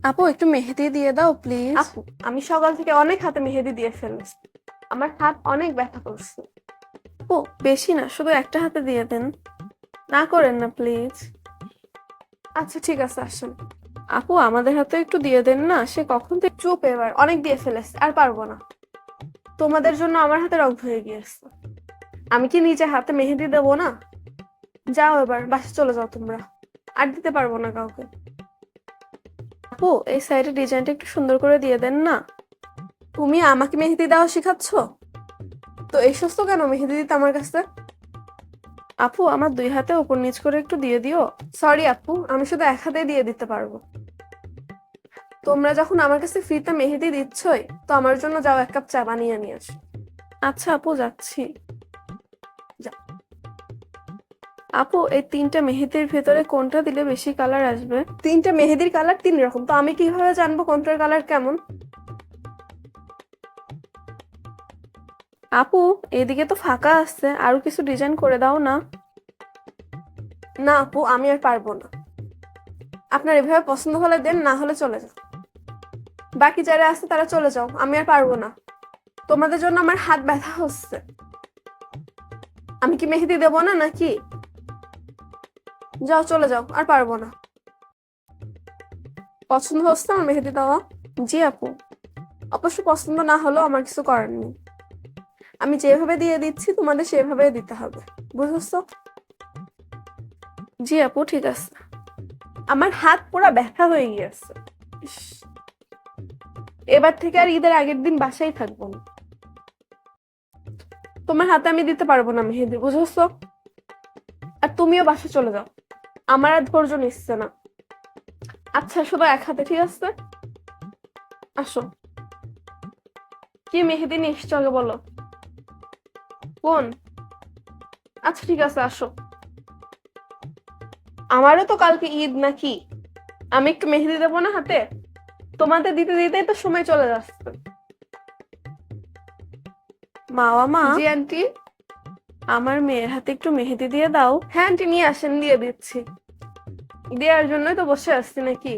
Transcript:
আপু একটু মেহেদি দিয়ে দাও প্লিজ। আপু, আমি সকাল থেকে অনেক হাতে মেহেদি দিয়ে ফেলেছি। আমার হাত অনেক ব্যথা করছে। আপু বেশি না, শুধু একটা হাতে দিয়ে দেন, না করেন না প্লিজ। আচ্ছা ঠিক আছে, আসেন। আপু আমাদের হাতে একটু দিয়ে দেন না, সে কখন থেকে। চুপ, এবার অনেক দিয়ে ফেলেছি, আর পারবো না। তোমাদের জন্য আমার হাতে রং হয়ে গিয়েছে। আমি কি নিজে হাতে মেহেদি দেবো না? যাও, এবার বাসে চলে যাও তোমরা। আর দিতে পারবো না কাউকে। আপু এই সাইডের ডিজাইনটা একটু সুন্দর করে দিয়ে দেন না। তুমি আমাকে মেহেদি দেওয়া শিখাচ্ছ? তো এসেছ তো কেন মেহেদি দিতে আমার কাছে? আপু আমার দুই হাতে উপর নিচ করে একটু দিয়ে দিও। সরি আপু, আমি শুধু এক হাতে দিয়ে দিতে পারবো। তোমরা যখন আমার কাছে ফ্রিতে মেহেদি দিচ্ছই, তো আমার জন্য যাও, এক কাপ চা বানিয়ে নিয়ে আসো। আচ্ছা আপু যাচ্ছি। যাও। আপু এই তিনটা মেহেদির ভেতরে কোনটা দিলে বেশি কালার আসবে? তিনটা মেহেদির কালার তিন রকম, তো আমি কিভাবে জানবো কোনটার কালার কেমন? আপু এদিকে তো ফাঁকা আছে, আরো কিছু ডিজাইন করে দাও না। না আপু, আমি আর পারবো না। আপনার এভাবে পছন্দ হলে দেন, না হলে চলে যাও। বাকি যারা আছে তারা চলে যাও, আমি আর পারবো না। তোমাদের জন্য আমার হাত ব্যথা হচ্ছে। আমি কি মেহেদি দেবো না নাকি? যাও, চলে যাও, আর পারবো না। পছন্দ হচ্ছে আমার মেহেদি দেওয়া? জি আপু। অবশ্য পছন্দ না হলেও আমার কিছু করার নেই। আমি যেভাবে দিয়ে দিচ্ছি তোমাদের সেভাবে দিতে হবে, বুঝেছো? জি আপু ঠিক আছে। আমার হাত পুরো ব্যথা হয়ে গিয়েছে। ইস, এবার থেকে আর ঈদের আগের দিন বাসায় থাকবো না। তোমার হাতে আমি দিতে পারবো না মেহেদি, বুঝেছো? আর তুমিও বাসা চলে যাও, আমার আর ধৈর্য নিচ্ছে না। আচ্ছা, শুধু এক হাতে, ঠিক আছে? আসো। কি মেহেদি নিয়ে এসছো আগে বলো। কোন? আচ্ছা ঠিক আছে, আসো। আমারও তো কালকে ঈদ নাকি? আমি একটু মেহেদি দেবো না হাতে? তোমাদের দিতে দিতেই তো সময় চলে যাচ্ছে। মাওয়া মা, জি আন্টি। আমার মেয়ের হাতে একটু মেহেদি দিয়ে দাও। হ্যাঁ আন্টি, নিয়ে আসেন, দিয়ে দিচ্ছি। দেওয়ার জন্যই তো বসে আসছি নাকি।